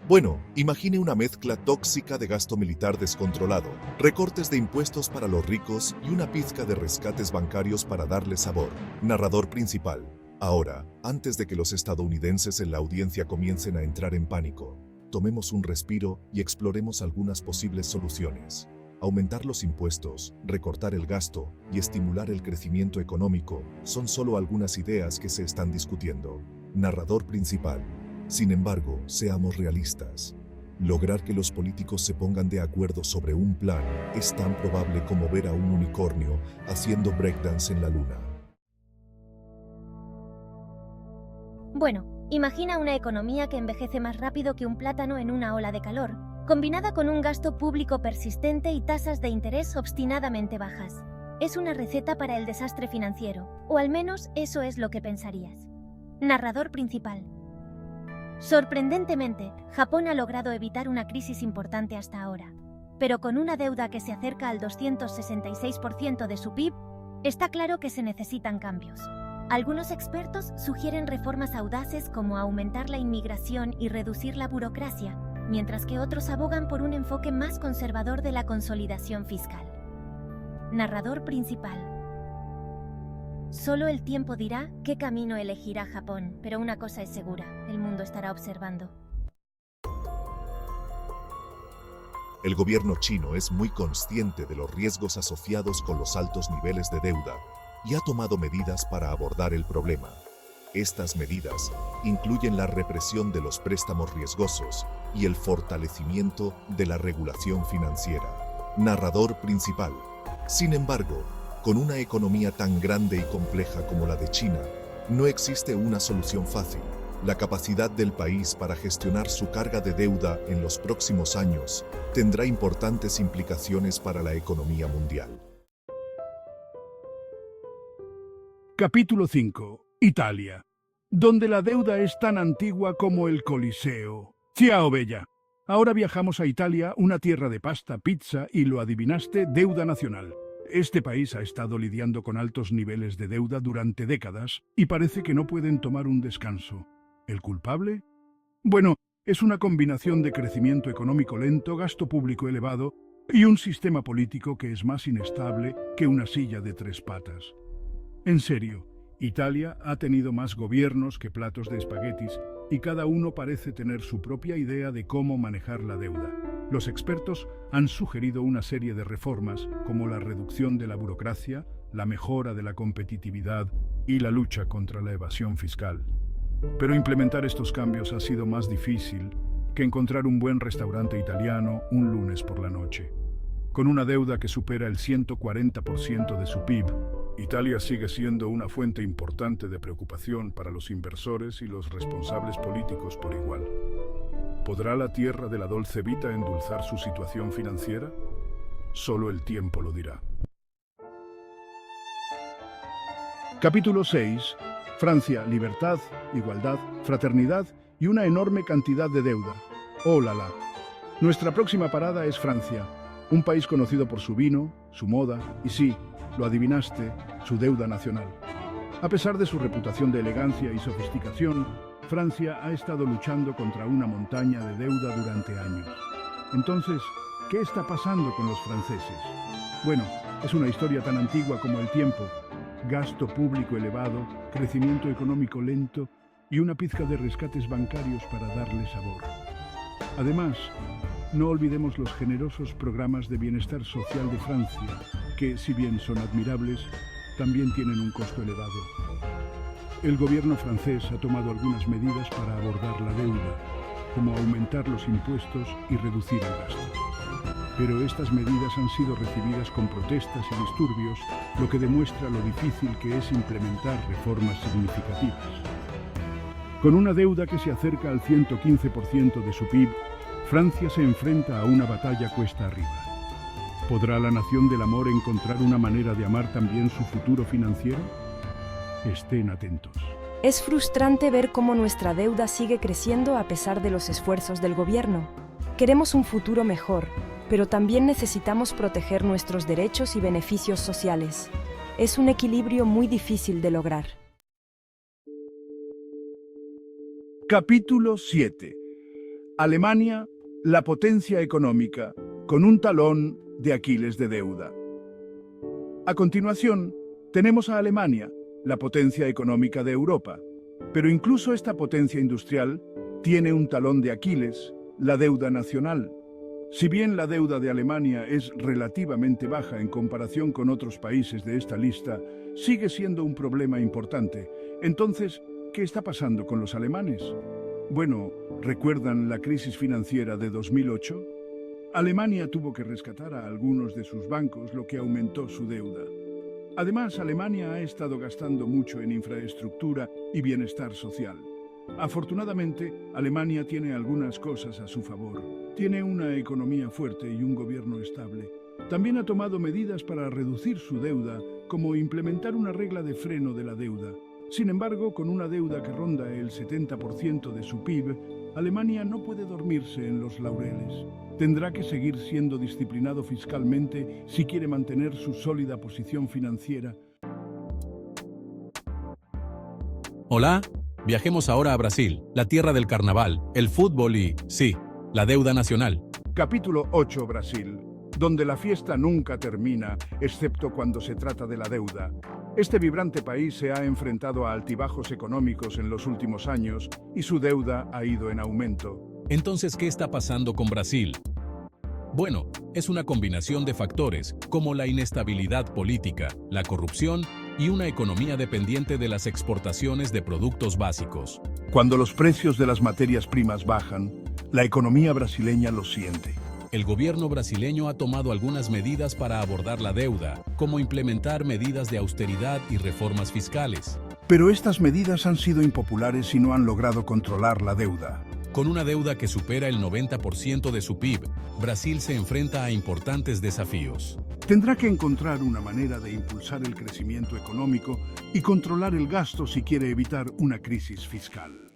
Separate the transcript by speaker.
Speaker 1: Bueno, imagine una mezcla tóxica de gasto militar descontrolado, recortes de impuestos para los ricos y una pizca de rescates bancarios para darle sabor. Narrador principal. Ahora, antes de que los estadounidenses en la audiencia comiencen a entrar en pánico, tomemos un respiro y exploremos algunas posibles soluciones. Aumentar los impuestos, recortar el gasto y estimular el crecimiento económico son solo algunas ideas que se están discutiendo. Narrador principal. Sin embargo, seamos realistas. Lograr que los políticos se pongan de acuerdo sobre un plan es tan probable como ver a un unicornio haciendo breakdance en la luna.
Speaker 2: Bueno, imagina una economía que envejece más rápido que un plátano en una ola de calor, combinada con un gasto público persistente y tasas de interés obstinadamente bajas. Es una receta para el desastre financiero, o al menos eso es lo que pensarías. Narrador principal. Sorprendentemente, Japón ha logrado evitar una crisis importante hasta ahora. Pero con una deuda que se acerca al 266% de su PIB, está claro que se necesitan cambios. Algunos expertos sugieren reformas audaces como aumentar la inmigración y reducir la burocracia, mientras que otros abogan por un enfoque más conservador de la consolidación fiscal. Narrador principal. Solo el tiempo dirá qué camino elegirá Japón, pero una cosa es segura, el mundo estará observando.
Speaker 1: El gobierno chino es muy consciente de los riesgos asociados con los altos niveles de deuda y ha tomado medidas para abordar el problema. Estas medidas incluyen la represión de los préstamos riesgosos y el fortalecimiento de la regulación financiera. Narrador principal. Sin embargo, con una economía tan grande y compleja como la de China, no existe una solución fácil. La capacidad del país para gestionar su carga de deuda en los próximos años tendrá importantes implicaciones para la economía mundial.
Speaker 3: Capítulo 5. Italia, donde la deuda es tan antigua como el Coliseo. Ciao, bella. Ahora viajamos a Italia, una tierra de pasta, pizza y, lo adivinaste, deuda nacional. Este país ha estado lidiando con altos niveles de deuda durante décadas y parece que no pueden tomar un descanso. ¿El culpable? Bueno, es una combinación de crecimiento económico lento, gasto público elevado y un sistema político que es más inestable que una silla de tres patas. En serio, Italia ha tenido más gobiernos que platos de espaguetis y cada uno parece tener su propia idea de cómo manejar la deuda. Los expertos han sugerido una serie de reformas como la reducción de la burocracia, la mejora de la competitividad y la lucha contra la evasión fiscal. Pero implementar estos cambios ha sido más difícil que encontrar un buen restaurante italiano un lunes por la noche. Con una deuda que supera el 140% de su PIB, Italia sigue siendo una fuente importante de preocupación para los inversores y los responsables políticos por igual. ¿Podrá la tierra de la Dolce Vita endulzar su situación financiera? Solo el tiempo lo dirá. Capítulo 6. Francia, libertad, igualdad, fraternidad y una enorme cantidad de deuda. ¡Oh, la la! Nuestra próxima parada es Francia, un país conocido por su vino, su moda y sí, lo adivinaste, su deuda nacional. A pesar de su reputación de elegancia y sofisticación, Francia ha estado luchando contra una montaña de deuda durante años. Entonces, ¿qué está pasando con los franceses? Bueno, es una historia tan antigua como el tiempo. Gasto público elevado, crecimiento económico lento y una pizca de rescates bancarios para darle sabor. Además, no olvidemos los generosos programas de bienestar social de Francia, que, si bien son admirables, también tienen un costo elevado. El gobierno francés ha tomado algunas medidas para abordar la deuda, como aumentar los impuestos y reducir el gasto. Pero estas medidas han sido recibidas con protestas y disturbios, lo que demuestra lo difícil que es implementar reformas significativas. Con una deuda que se acerca al 115% de su PIB, Francia se enfrenta a una batalla cuesta arriba. ¿Podrá la nación del amor encontrar una manera de amar también su futuro financiero? Estén atentos.
Speaker 4: Es frustrante ver cómo nuestra deuda sigue creciendo a pesar de los esfuerzos del gobierno. Queremos un futuro mejor, pero también necesitamos proteger nuestros derechos y beneficios sociales. Es un equilibrio muy difícil de lograr.
Speaker 3: Capítulo 7. Alemania, la potencia económica, con un talón de Aquiles de deuda. A continuación, tenemos a Alemania, la potencia económica de Europa. Pero incluso esta potencia industrial tiene un talón de Aquiles, la deuda nacional. Si bien la deuda de Alemania es relativamente baja en comparación con otros países de esta lista, sigue siendo un problema importante. Entonces, ¿qué está pasando con los alemanes? Bueno, ¿recuerdan la crisis financiera de 2008? Alemania tuvo que rescatar a algunos de sus bancos, lo que aumentó su deuda. Además, Alemania ha estado gastando mucho en infraestructura y bienestar social. Afortunadamente, Alemania tiene algunas cosas a su favor. Tiene una economía fuerte y un gobierno estable. También ha tomado medidas para reducir su deuda, como implementar una regla de freno de la deuda. Sin embargo, con una deuda que ronda el 70% de su PIB, Alemania no puede dormirse en los laureles. Tendrá que seguir siendo disciplinado fiscalmente si quiere mantener su sólida posición financiera.
Speaker 5: Hola, viajemos ahora a Brasil, la tierra del carnaval, el fútbol y, sí, la deuda nacional.
Speaker 3: Capítulo 8, Brasil, donde la fiesta nunca termina, excepto cuando se trata de la deuda. Este vibrante país se ha enfrentado a altibajos económicos en los últimos años y su deuda ha ido en aumento.
Speaker 5: Entonces, ¿qué está pasando con Brasil? Bueno, es una combinación de factores, como la inestabilidad política, la corrupción y una economía dependiente de las exportaciones de productos básicos.
Speaker 3: Cuando los precios de las materias primas bajan, la economía brasileña lo siente.
Speaker 5: El gobierno brasileño ha tomado algunas medidas para abordar la deuda, como implementar medidas de austeridad y reformas fiscales.
Speaker 3: Pero estas medidas han sido impopulares y no han logrado controlar la deuda.
Speaker 5: Con una deuda que supera el 90% de su PIB, Brasil se enfrenta a importantes desafíos.
Speaker 3: Tendrá que encontrar una manera de impulsar el crecimiento económico y controlar el gasto si quiere evitar una crisis fiscal.